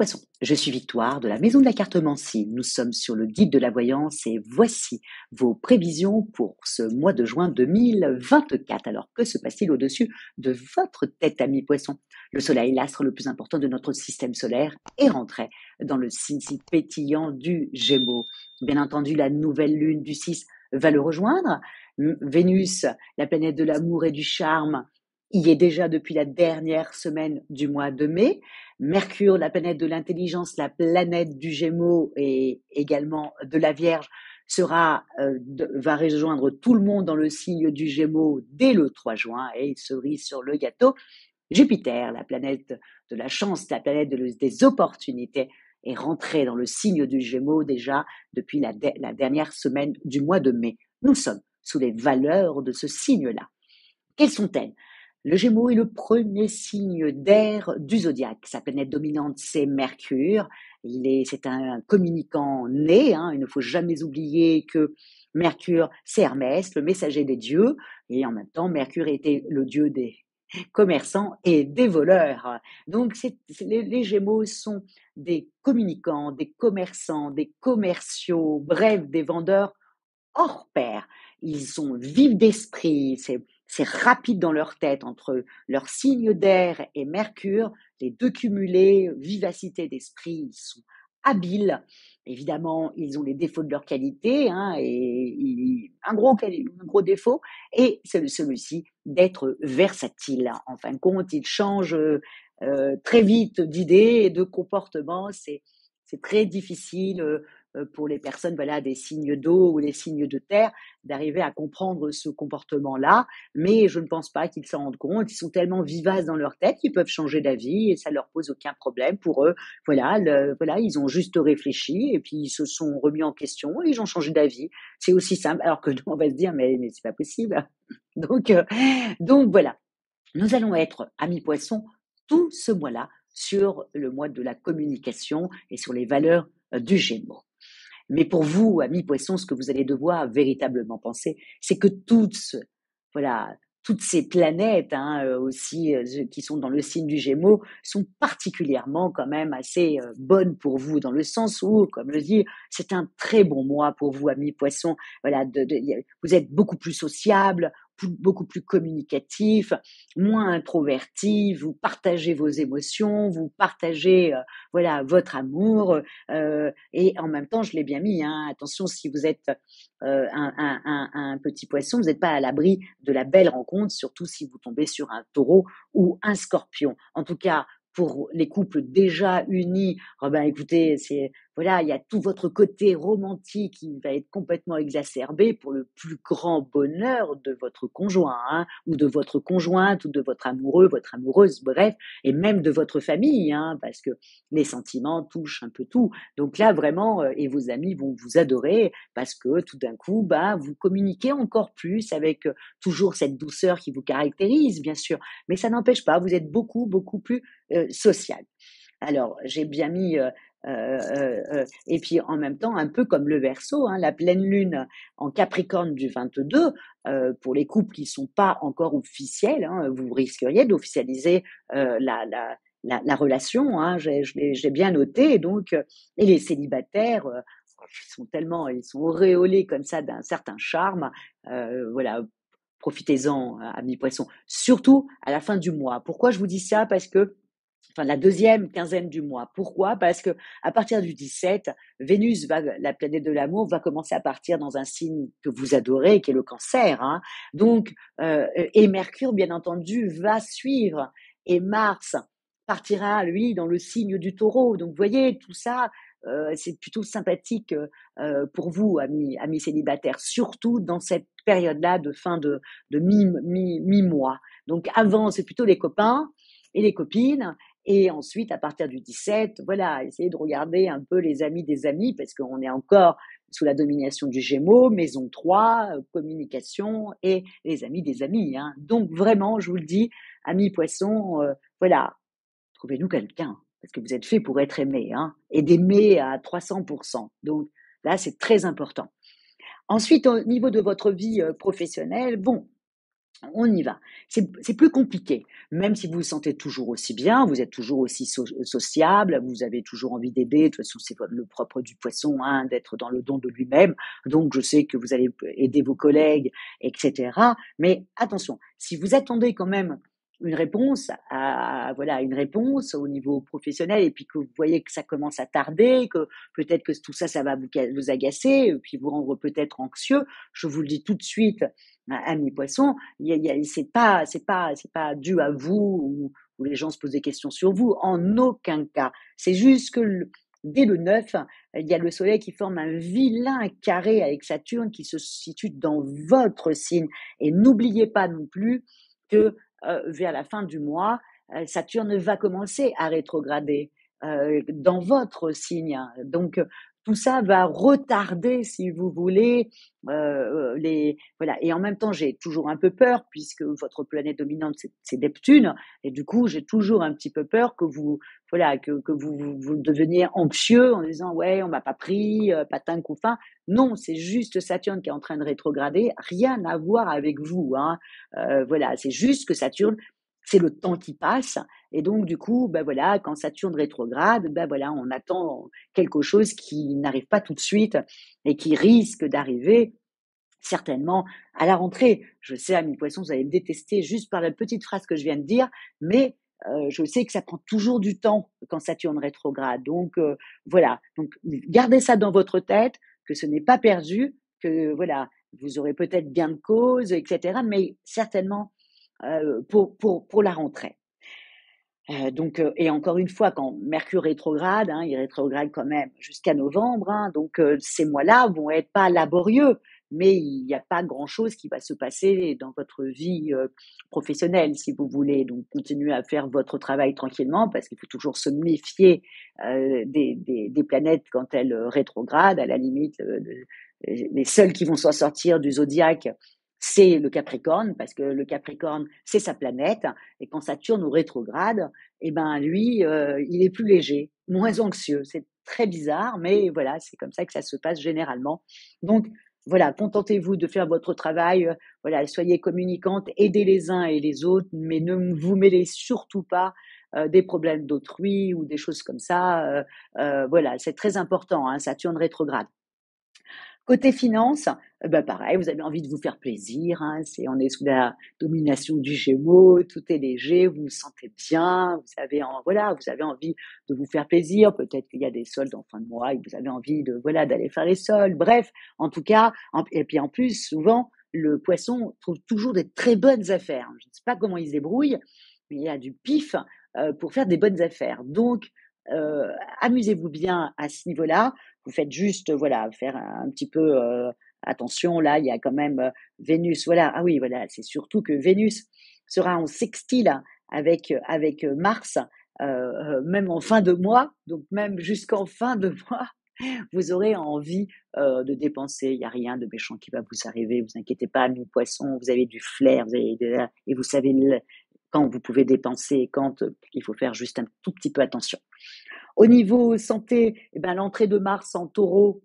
Poisson, je suis Victoire de la Maison de la Cartomancie. Nous sommes sur le guide de la voyance et voici vos prévisions pour ce mois de juin 2024. Alors, que se passe-t-il au-dessus de votre tête, ami Poisson? Le soleil, l'astre le plus important de notre système solaire, est rentré dans le signe si pétillant du Gémeaux. Bien entendu, la nouvelle lune du 6 va le rejoindre. Vénus, la planète de l'amour et du charme, y est déjà depuis la dernière semaine du mois de mai. Mercure, la planète de l'intelligence, la planète du Gémeaux et également de la Vierge, va rejoindre tout le monde dans le signe du Gémeaux dès le 3 juin et cerise sur le gâteau. Jupiter, la planète de la chance, la planète des opportunités, est rentrée dans le signe du Gémeaux déjà depuis la dernière semaine du mois de mai. Nous sommes sous les valeurs de ce signe-là. Quelles sont-elles? Le Gémeaux est le premier signe d'air du zodiaque. Sa planète dominante, c'est Mercure. C'est un communicant né. Il ne faut jamais oublier que Mercure, c'est Hermès, le messager des dieux. Et en même temps, Mercure était le dieu des commerçants et des voleurs. Donc, les Gémeaux sont des communicants, des commerçants, des commerciaux, bref, des vendeurs hors pair. Ils sont vifs d'esprit, c'est rapide dans leur tête entre leur signe d'air et Mercure, les deux cumulés, vivacité d'esprit, ils sont habiles. Évidemment, ils ont les défauts de leur qualité, et un gros défaut, et c'est celui-ci d'être versatile. En fin de compte, ils changent très vite d'idées et de comportement. C'est très difficile pour les personnes des signes d'eau ou les signes de terre d'arriver à comprendre ce comportement-là, mais je ne pense pas qu'ils s'en rendent compte. Ils sont tellement vivaces dans leur tête qu'ils peuvent changer d'avis et ça ne leur pose aucun problème pour eux. Ils ont juste réfléchi et puis ils se sont remis en question et ils ont changé d'avis. C'est aussi simple. Alors que nous, on va se dire mais c'est pas possible. Donc voilà. Nous allons être, amis poissons, tout ce mois-là sur le mois de la communication et sur les valeurs du Gémeaux. Mais pour vous, amis poissons, ce que vous allez devoir véritablement penser, c'est que toutes ces planètes aussi qui sont dans le signe du Gémeaux sont particulièrement quand même assez bonnes pour vous, dans le sens où, comme je dis, c'est un très bon mois pour vous, amis poissons. Vous êtes beaucoup plus sociable, beaucoup plus communicatif, moins introverti, vous partagez vos émotions, vous partagez votre amour, et en même temps, je l'ai bien mis, attention, si vous êtes un petit poisson, vous n'êtes pas à l'abri de la belle rencontre, surtout si vous tombez sur un taureau ou un scorpion. En tout cas, pour les couples déjà unis, écoutez, il y a tout votre côté romantique qui va être complètement exacerbé pour le plus grand bonheur de votre conjoint, ou de votre conjointe, ou de votre amoureux, votre amoureuse, bref, et même de votre famille, parce que les sentiments touchent un peu tout. Donc là, vraiment, et vos amis vont vous adorer parce que tout d'un coup, vous communiquez encore plus avec toujours cette douceur qui vous caractérise, bien sûr, mais ça n'empêche pas, vous êtes beaucoup, beaucoup plus social. Alors, j'ai bien mis et puis en même temps, un peu comme le Verseau, la pleine lune en Capricorne du 22, pour les couples qui sont pas encore officiels, vous risqueriez d'officialiser la relation, j'ai bien noté, donc et les célibataires, ils sont auréolés comme ça d'un certain charme, profitez-en, amis poissons, surtout à la fin du mois. Pourquoi je vous dis ça? Parce que la deuxième quinzaine du mois. Pourquoi? Parce que à partir du 17, Vénus, la planète de l'amour, va commencer à partir dans un signe que vous adorez, qui est le Cancer. Donc, et Mercure, bien entendu, va suivre. Et Mars partira, lui, dans le signe du Taureau. Donc, vous voyez, tout ça, c'est plutôt sympathique pour vous, amis célibataires, surtout dans cette période-là de fin de mi-mois. Donc, avant, c'est plutôt les copains et les copines. Et ensuite, à partir du 17, essayez de regarder un peu les amis des amis, parce qu'on est encore sous la domination du Gémeaux, maison 3, communication et les amis des amis. Donc vraiment, je vous le dis, amis poissons, trouvez-nous quelqu'un, parce que vous êtes fait pour être aimé, et d'aimer à 300%. Donc là, c'est très important. Ensuite, au niveau de votre vie professionnelle, On y va. C'est plus compliqué. Même si vous vous sentez toujours aussi bien, vous êtes toujours aussi sociable, vous avez toujours envie d'aider. De toute façon, c'est le propre du poisson, hein, d'être dans le don de lui-même. Donc, je sais que vous allez aider vos collègues, etc. Mais attention, si vous attendez quand même une réponse voilà, une réponse au niveau professionnel et puis que vous voyez que ça commence à tarder, que peut-être que tout ça, ça va vous agacer, et puis vous rendre peut-être anxieux, je vous le dis tout de suite, amis poissons, c'est pas dû à vous ou les gens se posent des questions sur vous, en aucun cas. C'est juste que dès le 9, il y a le soleil qui forme un vilain carré avec Saturne qui se situe dans votre signe. Et n'oubliez pas non plus que vers la fin du mois, Saturne va commencer à rétrograder dans votre signe. Donc, tout ça va retarder, si vous voulez, voilà. Et en même temps, j'ai toujours un peu peur puisque votre planète dominante c'est Neptune, et du coup, j'ai toujours un petit peu peur que vous, voilà, que vous deveniez anxieux en disant ouais, on m'a pas pris, patin couffin. Non, c'est juste Saturne qui est en train de rétrograder, rien à voir avec vous, hein. Voilà, c'est juste que Saturne, c'est le temps qui passe, et donc du coup, ben voilà, quand Saturne rétrograde, ben voilà, on attend quelque chose qui n'arrive pas tout de suite et qui risque d'arriver certainement à la rentrée. Je sais, amis poissons, vous allez me détester juste par la petite phrase que je viens de dire, mais je sais que ça prend toujours du temps quand Saturne rétrograde. Donc voilà, donc gardez ça dans votre tête, que ce n'est pas perdu, que voilà, vous aurez peut-être gain de cause, etc., mais certainement pour la rentrée. Donc, et encore une fois, quand Mercure rétrograde, hein, il rétrograde quand même jusqu'à novembre, hein, donc ces mois-là vont être pas laborieux, mais il n'y a pas grand-chose qui va se passer dans votre vie professionnelle, si vous voulez. Donc, continuez à faire votre travail tranquillement, parce qu'il faut toujours se méfier des planètes quand elles rétrogradent. À la limite, les seuls qui vont s'en sortir du zodiaque, c'est le Capricorne, parce que le Capricorne, c'est sa planète, et quand Saturne au rétrograde, eh ben lui, il est plus léger, moins anxieux. C'est très bizarre, mais voilà, c'est comme ça que ça se passe généralement. Donc voilà, contentez-vous de faire votre travail, voilà, soyez communicantes, aidez les uns et les autres, mais ne vous mêlez surtout pas des problèmes d'autrui ou des choses comme ça. Voilà, c'est très important, hein, Saturne rétrograde. Côté finances, bah, pareil, vous avez envie de vous faire plaisir, hein, on est sous la domination du Gémeaux, tout est léger, vous vous sentez bien, vous avez envie de vous faire plaisir. Peut-être qu'il y a des soldes en fin de mois et que vous avez envie voilà, d'aller faire les soldes. Bref, en tout cas, et puis en plus, souvent, le poisson trouve toujours des très bonnes affaires. Je ne sais pas comment il se débrouille, mais il y a du pif pour faire des bonnes affaires. Donc, heu, amusez-vous bien à ce niveau-là. Vous faites juste, voilà, faire un petit peu attention. Là, il y a quand même Vénus. Voilà, ah oui, voilà, c'est surtout que Vénus sera en sextile avec Mars, même en fin de mois. Donc même jusqu'en fin de mois, vous aurez envie de dépenser. Il n'y a rien de méchant qui va vous arriver. Vous inquiétez pas, amis poissons. Vous avez du flair, et vous savez quand vous pouvez dépenser et quand il faut faire juste un tout petit peu attention. Au niveau santé, eh ben, l'entrée de Mars en Taureau,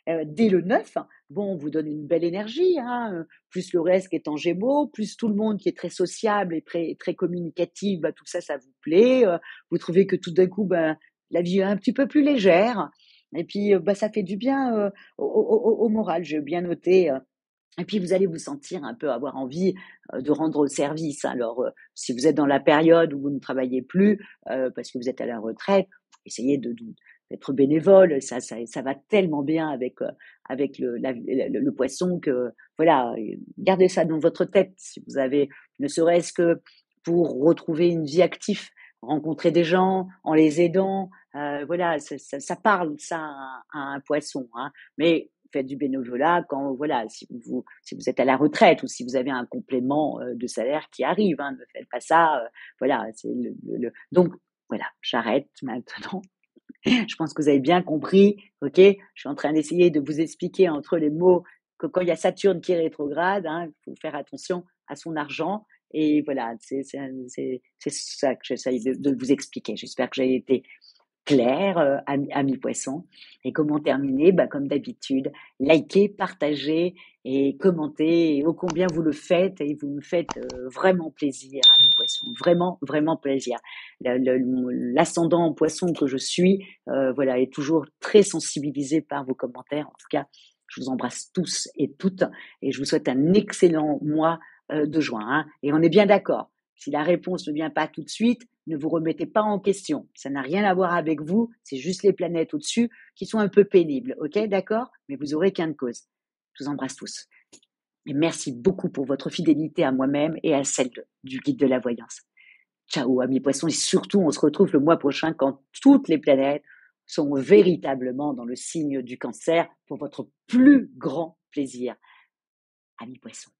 dès le 9, bon, on vous donne une belle énergie, hein, plus le reste qui est en Gémeaux, plus tout le monde qui est très sociable et très communicatif, bah, tout ça, ça vous plaît. Vous trouvez que tout d'un coup, ben, la vie est un petit peu plus légère, et puis, bah, ça fait du bien au moral. J'ai bien noté. Et puis vous allez vous sentir un peu avoir envie de rendre service. Alors, si vous êtes dans la période où vous ne travaillez plus parce que vous êtes à la retraite, essayez d'être bénévole. Ça va tellement bien avec le poisson que voilà, gardez ça dans votre tête. Si vous avez, ne serait-ce que pour retrouver une vie active, rencontrer des gens en les aidant, voilà, ça parle ça à un poisson, hein. Mais faites du bénévolat quand voilà, si vous êtes à la retraite ou si vous avez un complément de salaire qui arrive, hein, ne faites pas ça. Voilà, c'est donc voilà, j'arrête maintenant. Je pense que vous avez bien compris, ok. Je suis en train d'essayer de vous expliquer entre les mots que quand il y a Saturne qui est rétrograde, hein, il faut faire attention à son argent. Et voilà, c'est ça que j'essaye de vous expliquer. J'espère que j'ai été clair, amis poissons. Et comment terminer? Bah, comme d'habitude, likez, partagez et commentez et ô combien vous le faites et vous me faites, vraiment plaisir, amis poissons, vraiment, vraiment plaisir. L'ascendant poisson que je suis, voilà, est toujours très sensibilisé par vos commentaires. En tout cas, je vous embrasse tous et toutes et je vous souhaite un excellent mois, de juin, hein. Et on est bien d'accord, si la réponse ne vient pas tout de suite, ne vous remettez pas en question. Ça n'a rien à voir avec vous, c'est juste les planètes au-dessus qui sont un peu pénibles, ok, d'accord? Mais vous aurez qu'un de cause. Je vous embrasse tous. Et merci beaucoup pour votre fidélité à moi-même et à celle du guide de la voyance. Ciao, amis poissons, et surtout, on se retrouve le mois prochain quand toutes les planètes sont véritablement dans le signe du cancer pour votre plus grand plaisir, amis poissons.